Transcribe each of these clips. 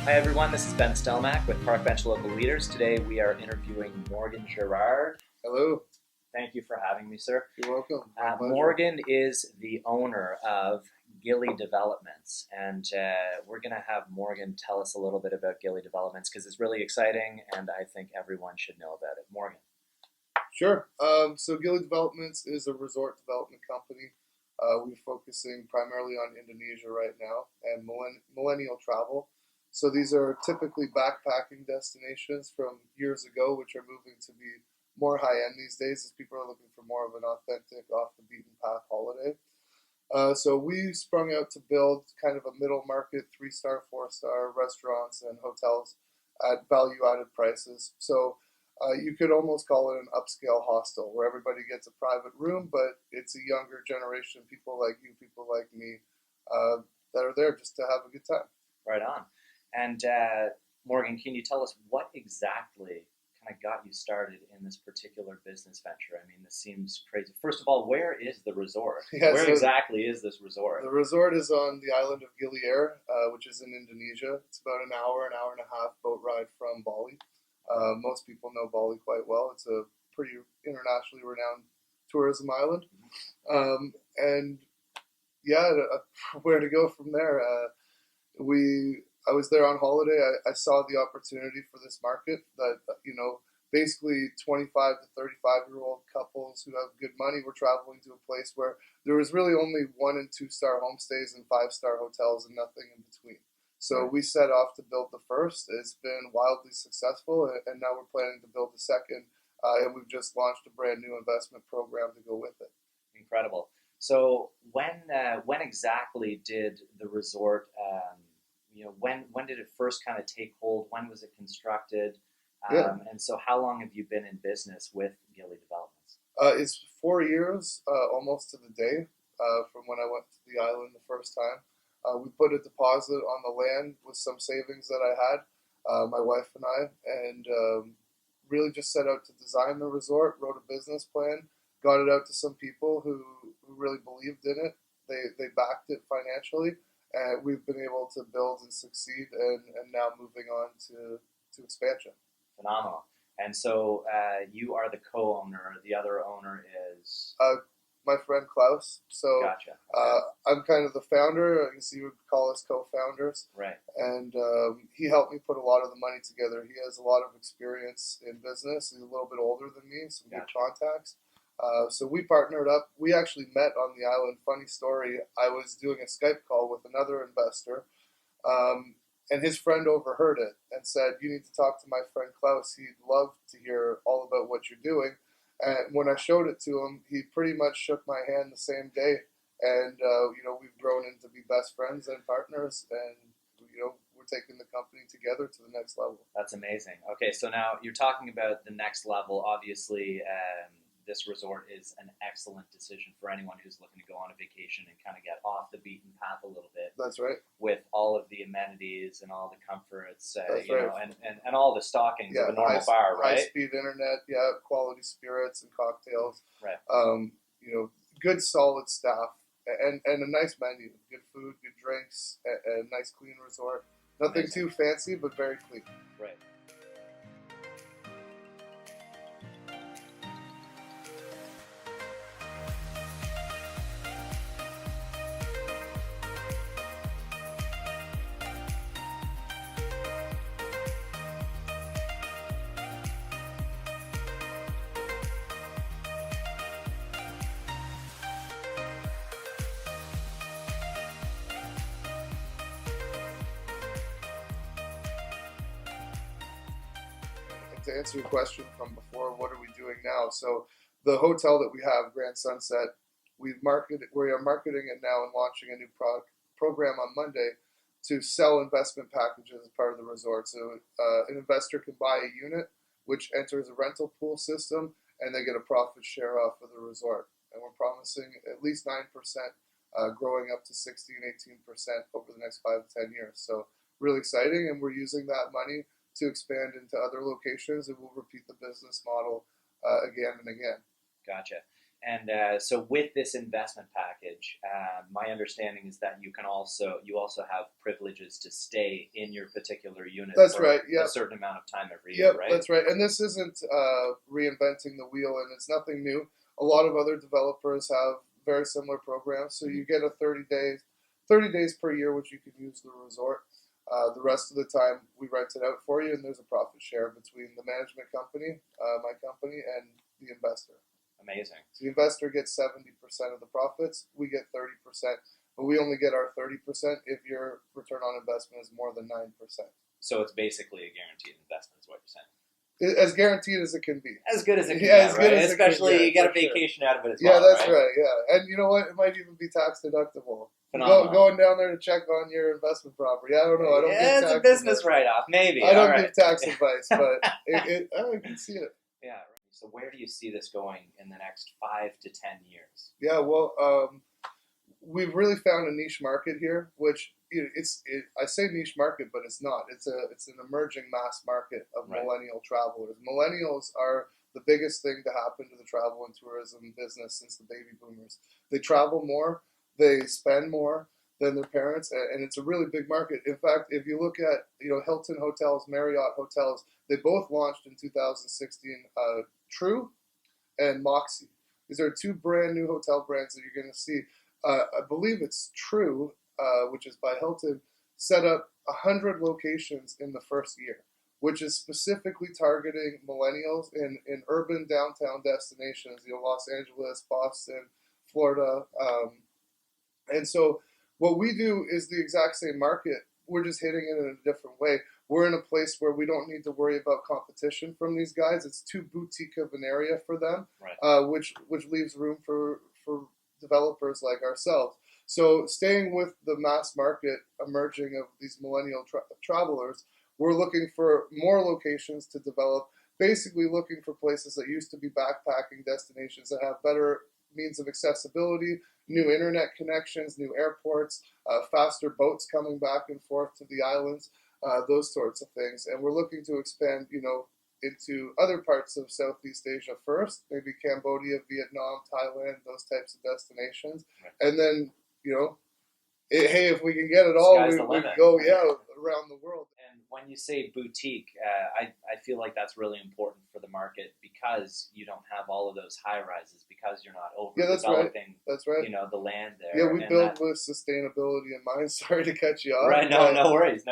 Hi everyone, this is Ben Stelmack with Parkbench Local Leaders. Today we are interviewing Morgan Girouard. Hello, Thank you for having me, sir. you're welcome. My pleasure. Morgan is the owner of Gili Developments, and we're going to have Morgan tell us a little bit about Gili Developments because it's really exciting and I think everyone should know about it. Morgan. Sure. So Gili Developments is a resort development company. We're focusing primarily on Indonesia right now and millennial travel. So these are typically backpacking destinations from years ago, which are moving to be more high-end these days as people are looking for more of an authentic, off-the-beaten-path holiday. So we sprung out to build kind of a middle market, 3-star, 4-star restaurants and hotels at value-added prices. So you could almost call it an upscale hostel where everybody gets a private room, but it's a younger generation, people like you, people like me, that are there just to have a good time. Right on. And Morgan, can you tell us what exactly kind of got you started in this particular business venture? I mean, this seems crazy. First of all, where is the resort? Yeah, Where so exactly is this resort? the resort is on the island of Girouard, which is in Indonesia. It's about an hour and a half boat ride from Bali. Most people know Bali quite well. It's a pretty internationally renowned tourism island. And yeah, where to go from there? I was there on holiday. I saw the opportunity for this market that, basically 25 to 35-year-old couples who have good money were traveling to a place where there was really only 1 and 2-star homestays and 5-star hotels and nothing in between. So we set off to build the first. It's been wildly successful, and now we're planning to build the second. And we've just launched a brand new investment program to go with it. Incredible. So when exactly did the resort, when did it first kind of take hold? When was it constructed? Yeah. And so how long have you been in business with Gili Developments? It's 4 years, almost to the day, from when I went to the island the first time. We put a deposit on the land with some savings that I had, my wife and I, and really just set out to design the resort, wrote a business plan, got it out to some people who really believed in it. They backed it financially, and we've been able to build and succeed, and now moving on to expansion. Phenomenal. And so you are the co-owner. The other owner is? My friend Klaus. So Gotcha. Okay. I'm kind of the founder. I guess you would call us co-founders. Right. And he helped me put a lot of the money together. He has a lot of experience in business. He's a little bit older than me, some good contacts. So we partnered up. We actually met on the island. Funny story, I was doing a Skype call with another investor, and his friend overheard it and said, "You need to talk to my friend Klaus. He'd love to hear all about what you're doing." And when I showed it to him, he pretty much shook my hand the same day. And, we've grown into be best friends and partners, and, we're taking the company together to the next level. That's amazing. Okay, so now you're talking about the next level. Obviously, this resort is an excellent decision for anyone who's looking to go on a vacation and kind of get off the beaten path a little bit. That's right. With all of the amenities and all the comforts, That's right. and all the stockings of a normal bar, right? High-speed internet, quality spirits and cocktails. Right. Good solid staff and a nice menu. Good food, good drinks, a nice clean resort. Nothing Amazing. too fancy, but very clean. Right. To answer your question from before, what are we doing now? So the hotel that we have, Grand Sunset, we are marketing it now and launching a new program on Monday to sell investment packages as part of the resort. So an investor can buy a unit, which enters a rental pool system, and they get a profit share off of the resort. And we're promising at least 9%, growing up to 16, 18% over the next 5 to 10 years. So really exciting, and we're using that money to expand into other locations, and we'll repeat the business model again and again. Gotcha. And so with this investment package, my understanding is that you also have privileges to stay in your particular unit That's for right. Yeah. a certain amount of time every year, right? That's right. And this isn't reinventing the wheel, and it's nothing new. A lot of other developers have very similar programs. So you get a 30 days per year, which you can use the resort. The rest of the time, we rent it out for you, and there's a profit share between the management company, my company, and the investor. Amazing. So the investor gets 70% of the profits. We get 30%, but we only get our 30% if your return on investment is more than 9%. So it's basically a guaranteed investment, is what you're saying. As guaranteed as it can be. As good as it can Yeah, get, as right? good as it can Especially get, you get a for sure. vacation out of it as Yeah, well, that's right. Yeah, and you know what? It might even be tax deductible. Phenomenal. Going down there to check on your investment property. I don't know. I don't give it's tax a business advice. write-off, maybe. I don't All right. give tax advice, but I can see it. Yeah. Right. So where do you see this going in the next 5 to 10 years? Yeah, well, we've really found a niche market here, which I say niche market, but it's not. It's an emerging mass market of Right. millennial travelers. Millennials are the biggest thing to happen to the travel and tourism business since the baby boomers. They travel more, they spend more than their parents, and it's a really big market. In fact, if you look at Hilton hotels, Marriott hotels, they both launched in 2016. True and Moxie. These are two brand new hotel brands that you're going to see. I believe it's True, which is by Hilton, set up 100 locations in the first year, which is specifically targeting millennials in urban downtown destinations, Los Angeles, Boston, Florida. And so what we do is the exact same market. We're just hitting it in a different way. We're in a place where we don't need to worry about competition from these guys. It's too boutique of an area for them, right. which leaves room for developers like ourselves. So staying with the mass market emerging of these millennial travelers, we're looking for more locations to develop, basically looking for places that used to be backpacking destinations that have better means of accessibility, new internet connections, new airports, faster boats coming back and forth to the islands, those sorts of things. And we're looking to expand, into other parts of Southeast Asia first, maybe Cambodia, Vietnam, Thailand, those types of destinations. Right. And then, hey, if we can get it all, we can go, around the world. And when you say boutique, I feel like that's really important for the market because you don't have all of those high rises, because you're not overdeveloping that's right. The land there. Yeah, we build with sustainability in mind. Sorry to cut you off. Right, no worries.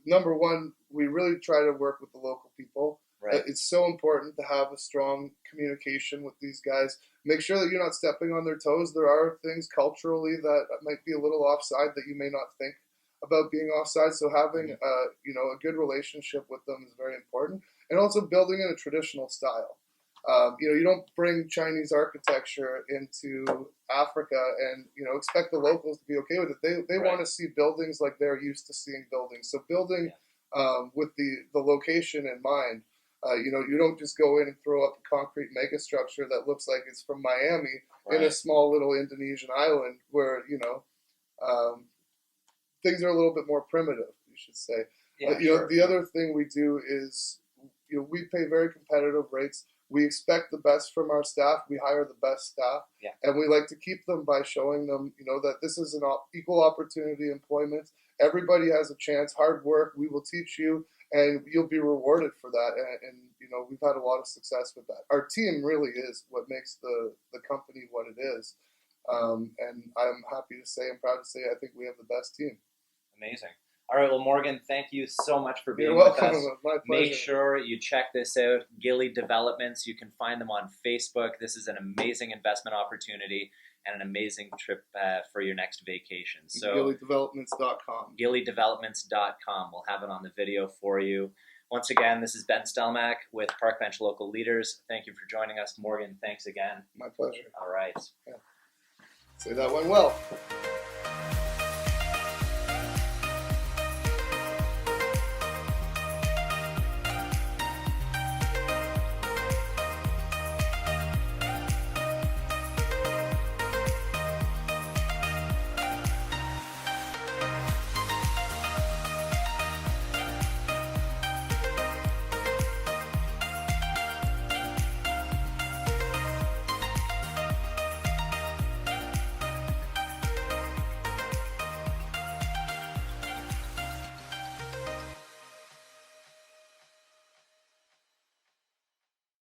Number one, we really try to work with the local people. Right. It's so important to have a strong communication with these guys. Make sure that you're not stepping on their toes. There are things culturally that might be a little offside that you may not think about being offside. So having a good relationship with them is very important, and also building in a traditional style. You don't bring Chinese architecture into Africa and expect the locals to be okay with it. They want to see buildings like they're used to seeing buildings. So building with the location in mind. You don't just go in and throw up a concrete megastructure that looks like it's from Miami in a small little Indonesian island where things are a little bit more primitive, you should say. The other thing we do is we pay very competitive rates. We expect the best from our staff. We hire the best staff, and we like to keep them by showing them that this is an equal opportunity employment. Everybody has a chance. Hard work. We will teach you, and you'll be rewarded for that. And we've had a lot of success with that. Our team really is what makes the company what it is. And I'm happy to say, I'm proud to say, I think we have the best team. Amazing. All right, well, Morgan, thank you so much for being with us. My pleasure. Make sure you check this out, Gili Developments. You can find them on Facebook. This is an amazing investment opportunity and an amazing trip for your next vacation. So GiliDevelopments.com. GiliDevelopments.com. We'll have it on the video for you. Once again, this is Ben Stelmack with Parkbench Local Leaders. Thank you for joining us. Morgan, thanks again. My pleasure. All right. Yeah. Say that went well.